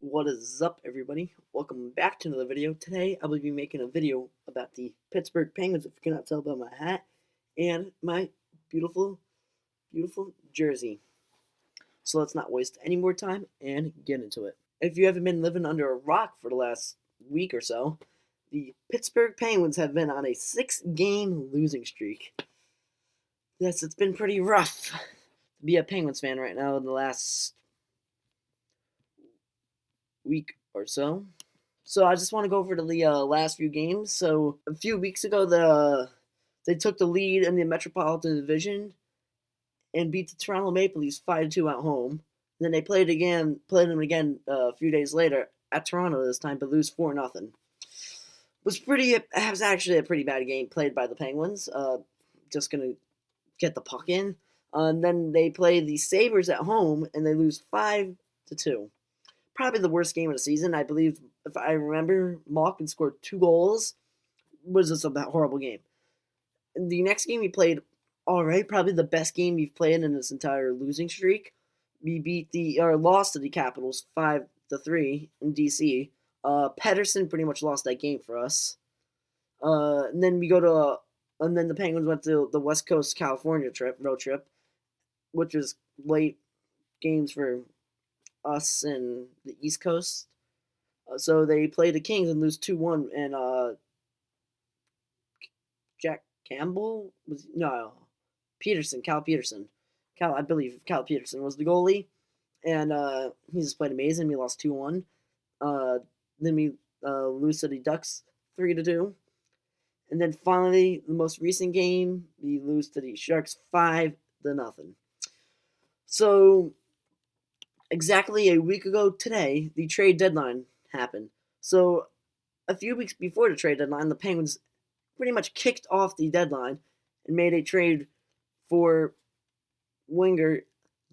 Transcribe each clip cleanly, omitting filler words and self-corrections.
What is up, everybody? Welcome back to another video. Today I will be making a video about the Pittsburgh Penguins, if you cannot tell by my hat, and my beautiful, beautiful jersey. So let's not waste any more time and get into it. If you haven't been living under a rock for the last week or so, the Pittsburgh Penguins have been on a 6-game losing streak. Yes, it's been pretty rough to be a Penguins fan right now in the last week or so. So I just want to go over the last few games. So a few weeks ago, they took the lead in the Metropolitan Division and beat the Toronto Maple Leafs 5-2 at home. And then they played them again a few days later at Toronto this time, but lose 4-0. It was actually a pretty bad game played by the Penguins. Just gonna get the puck in. And then they play the Sabres at home and they lose 5-2. Probably the worst game of the season. I believe, if I remember, Malkin scored 2 goals. It was just a horrible game. And the next game we played, all right, probably the best game we've played in this entire losing streak. We lost to the Capitals 5-3 in DC. Pedersen pretty much lost that game for us. And then the Penguins went to the West Coast California road trip, which was late games for us and the East Coast. So they play the Kings and lose 2-1. And Jack Campbell Cal Peterson. I believe Cal Peterson was the goalie, and he just played amazing. We lost 2-1. Then we lose to the Ducks 3-2. And then finally, the most recent game, we lose to the Sharks 5-0. So exactly a week ago today, the trade deadline happened. So a few weeks before the trade deadline, the Penguins pretty much kicked off the deadline and made a trade for winger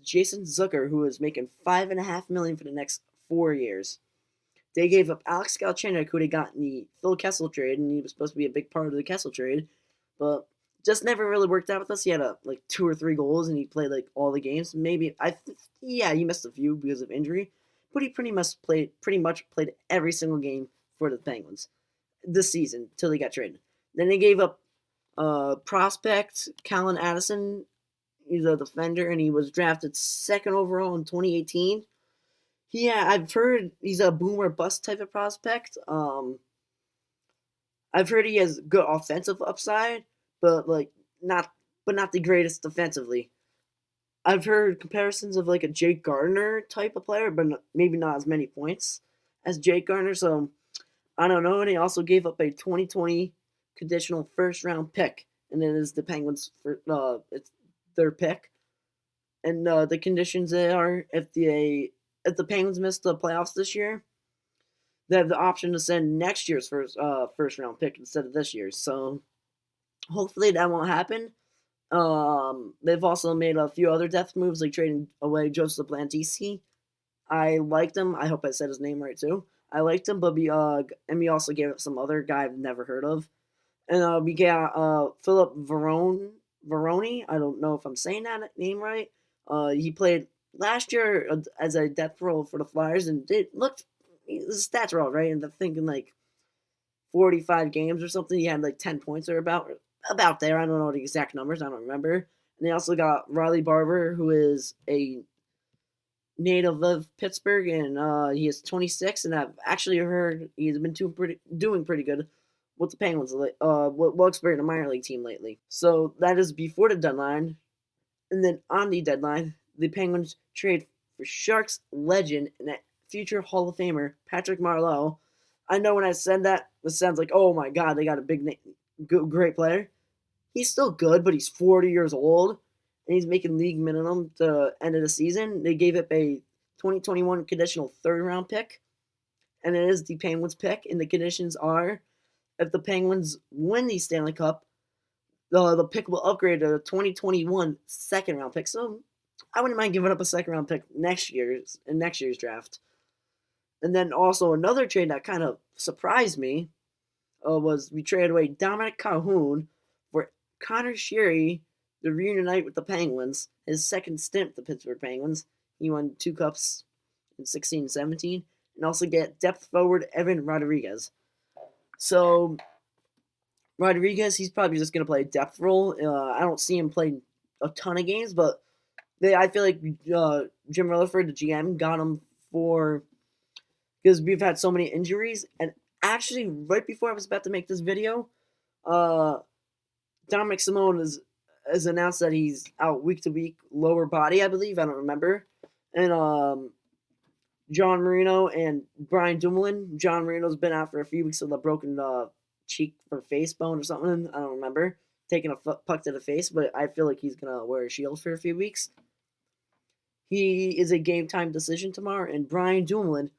Jason Zucker, who is making $5.5 million for the next 4 years. They gave up Alex Galchenyuk, who they got in the Phil Kessel trade, and he was supposed to be a big part of the Kessel trade, but just never really worked out with us. He had 2 or 3 goals, and he played all the games. He missed a few because of injury, but he pretty much played every single game for the Penguins this season till he got traded. Then they gave up prospect Callan Addison. He's a defender, and he was drafted 2nd overall in 2018. I've heard he's a boomer bust type of prospect. I've heard he has good offensive upside, but not the greatest defensively. I've heard comparisons of a Jake Gardiner type of player, but maybe not as many points as Jake Gardiner. So I don't know. And they also gave up a 2020 conditional first-round pick, and it is the Penguins it's their pick. And the conditions are if the Penguins miss the playoffs this year, they have the option to send next year's first round pick instead of this year's. So hopefully that won't happen. They've also made a few other depth moves, like trading away Joseph Blandisi. I liked him. I hope I said his name right too. I liked him, but we also gave up some other guy I've never heard of. And we got Philip Veroni. I don't know if I'm saying that name right. He played last year as a depth role for the Flyers, and his stats were all right. And I'm thinking 45 games or something. He had 10 points or about there. I don't know the exact numbers. I don't remember. And they also got Riley Barber, who is a native of Pittsburgh, and he is 26. And I've actually heard he's been doing pretty good with the Penguins. Wilkes-Barre in a minor league team lately. So that is before the deadline, and then on the deadline, the Penguins trade for Sharks legend and future Hall of Famer Patrick Marleau. I know when I said that, it sounds like, oh my God, they got a big name, great player. He's still good, but he's 40 years old, and he's making league minimum to the end of the season. They gave up a 2021 conditional 3rd-round pick, and it is the Penguins' pick, and the conditions are if the Penguins win the Stanley Cup, the pick will upgrade to a 2021 2nd-round pick. So I wouldn't mind giving up a 2nd-round pick in next year's draft. And then also another trade that kind of surprised me was we traded away Dominic Calhoun for Connor Sheary to reunite with the Penguins. His second stint with the Pittsburgh Penguins. He won 2 cups in 16 and 17. and also get depth forward Evan Rodriguez. So Rodriguez, he's probably just going to play a depth role. I don't see him playing a ton of games, but I feel like Jim Rutherford, the GM, got him for because we've had so many injuries. And actually, right before I was about to make this video, uh, Dominic Simone has announced that he's out week to week, lower body, I believe. I don't remember. And John Marino and Brian Dumoulin. John Marino's been out for a few weeks with a broken cheek or face bone or something. I don't remember. Taking a puck to the face, but I feel like he's going to wear a shield for a few weeks. He is a game time decision tomorrow. And Brian Dumoulin,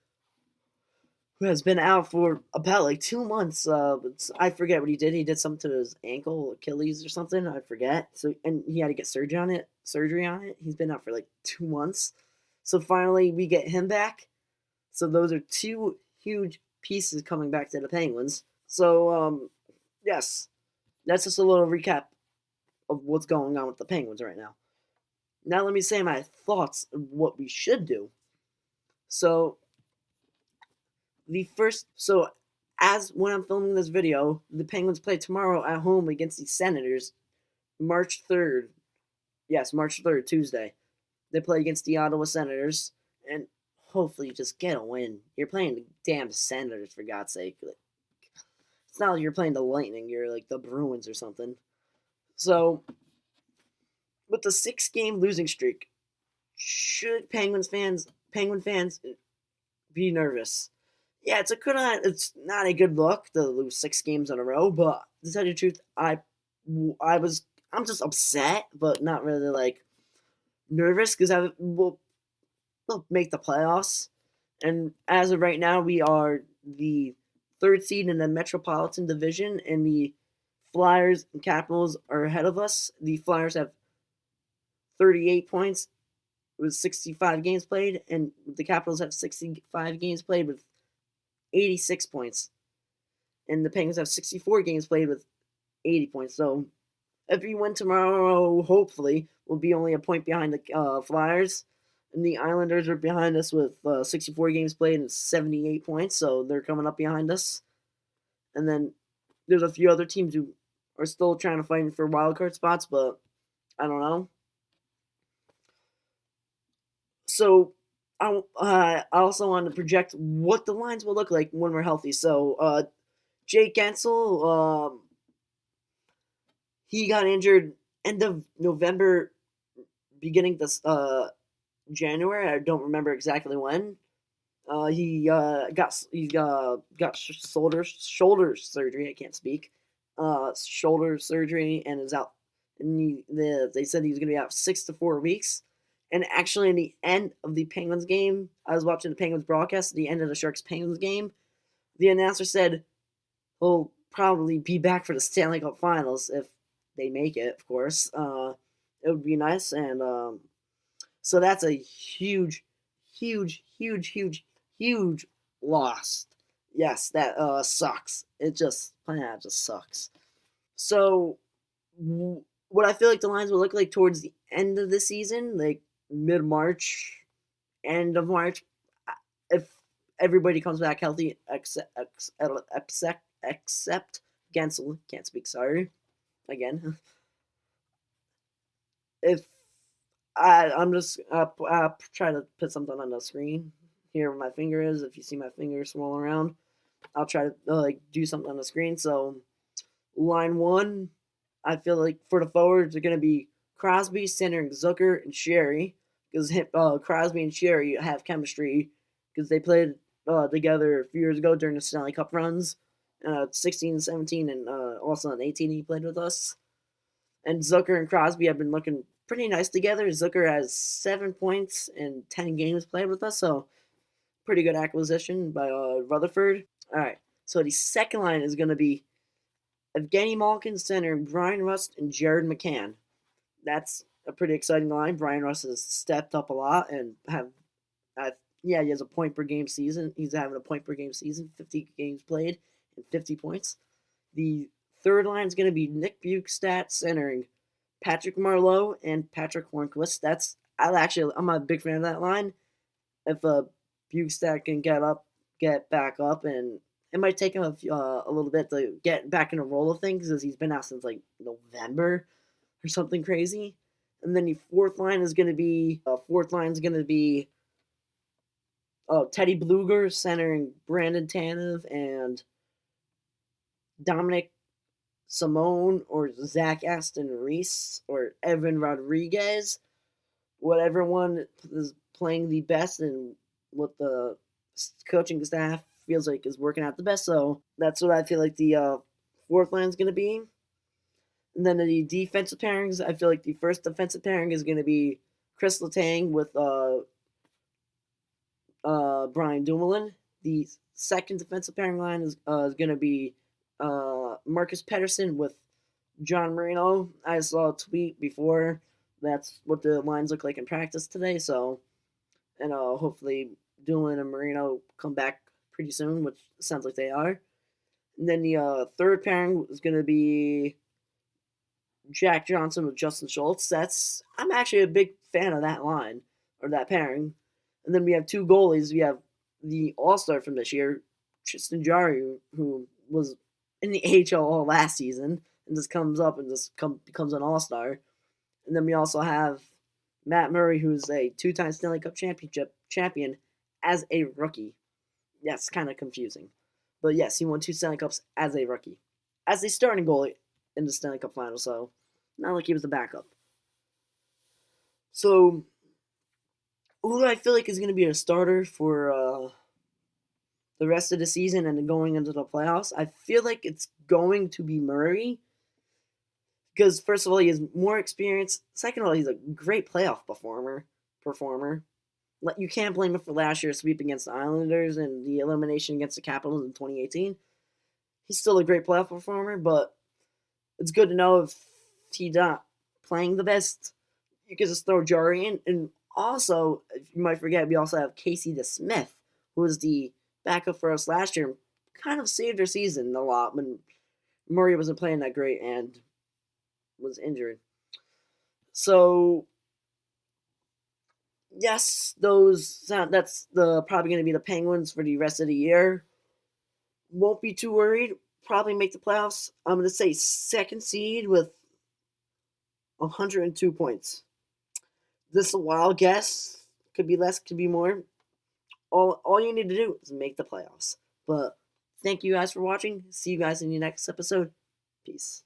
who has been out for about like 2 months. I forget what he did. He did something to his ankle, Achilles, or something. I forget. So, and he had to get surgery on it. He's been out for like 2 months. So finally, we get him back. So those are two huge pieces coming back to the Penguins. So yes, that's just a little recap of what's going on with the Penguins right now. Now let me say my thoughts of what we should do. So as when I'm filming this video, the Penguins play tomorrow at home against the Senators, March 3rd. Yes, March 3rd, Tuesday. They play against the Ottawa Senators, and hopefully just get a win. You're playing the damn Senators, for God's sake. It's not like you're playing the Lightning. You're like the Bruins or something. So, with the 6-game losing streak, should Penguin fans be nervous? Yeah, it's not a good look to lose 6 games in a row, but to tell you the truth, I'm just upset, but not really like nervous because we'll make the playoffs. And as of right now, we are the 3rd seed in the Metropolitan Division, and the Flyers and Capitals are ahead of us. The Flyers have 38 points with 65 games played, and the Capitals have 65 games played with 86 points. And the Penguins have 64 games played with 80 points. So if we win tomorrow, hopefully, we'll be only a point behind the Flyers. And the Islanders are behind us with 64 games played and 78 points. So they're coming up behind us. And then there's a few other teams who are still trying to fight for wildcard spots, but I don't know. So I also want to project what the lines will look like when we're healthy. So Jake Gensel, he got injured end of November, beginning this January. I don't remember exactly when. He got shoulder surgery. I can't speak. Shoulder surgery and is out. And they said he was going to be out 6 to 4 weeks. And actually, in the end of the Penguins game, I was watching the Penguins broadcast. At the end of the Sharks Penguins game, the announcer said he'll probably be back for the Stanley Cup Finals if they make it. Of course, it would be nice. And so that's a huge, huge, huge, huge, huge loss. Yes, that sucks. It just sucks. So, what I feel like the lines will look like towards the end of the season, like mid-March, end of March, if everybody comes back healthy, except Gensel. Can't speak. Sorry, again. If I'm just try to put something on the screen here where my finger is. If you see my finger swirling around, I'll try to do something on the screen. So line 1, I feel like for the forwards are going to be Crosby centering Zucker and Sherry, because Crosby and Sherry have chemistry because they played together a few years ago during the Stanley Cup runs, 16 and 17, and also in 18 he played with us. And Zucker and Crosby have been looking pretty nice together. Zucker has 7 points in 10 games played with us, so pretty good acquisition by Rutherford. All right, so the second line is going to be Evgeny Malkin centering Brian Rust and Jared McCann. That's a pretty exciting line. Brian Rust has stepped up a lot and he has a point per game season. He's having a point per game season, 50 games played and 50 points. The third line is going to be Nick Bukestad centering Patrick Marleau and Patrick Hornquist. I'm a big fan of that line. If Bukestad can get up get back up, and it might take him a little bit to get back in a roll of things because he's been out since like November or something crazy. And then the fourth line is gonna be Teddy Bluger centering Brandon Tanev and Dominic Simone or Zach Aston Reese or Evan Rodriguez, whatever one is playing the best and what the coaching staff feels like is working out the best. So that's what I feel like the fourth line is going to be. And then the defensive pairings, I feel like the first defensive pairing is going to be Chris Letang with Brian Dumoulin. The second defensive pairing line is going to be Marcus Pettersson with John Marino. I saw a tweet before. That's what the lines look like in practice today. So, and hopefully Doolin and Marino come back pretty soon, which sounds like they are. And then the third pairing is going to be Jack Johnson with Justin Schultz. I'm actually a big fan of that line or that pairing. And then we have two goalies. We have the All-Star from this year, Tristan Jarry, who was in the AHL last season and just comes up and becomes an All-Star. And then we also have Matt Murray, who's a two-time Stanley Cup champion as a rookie. Yes, kind of confusing. But yes, he won 2 Stanley Cups as a rookie. As a starting goalie in the Stanley Cup final, so not like he was a backup. So, who do I feel like is going to be a starter for the rest of the season and going into the playoffs? I feel like it's going to be Murray. Because first of all, he has more experience. Second of all, he's a great playoff performer. You can't blame him for last year's sweep against the Islanders and the elimination against the Capitals in 2018. He's still a great playoff performer, but it's good to know if he's not playing the best, you can just throw Jarry in. And also, if you might forget, we also have Casey DeSmith, who was the backup for us last year, kind of saved our season a lot when Murray wasn't playing that great and was injured. So, yes, that's probably going to be the Penguins for the rest of the year. Won't be too worried. Probably make the playoffs. I'm going to say second seed with 102 points. This is a wild guess. Could be less, could be more. All you need to do is make the playoffs. But thank you guys for watching. See you guys in the next episode. Peace.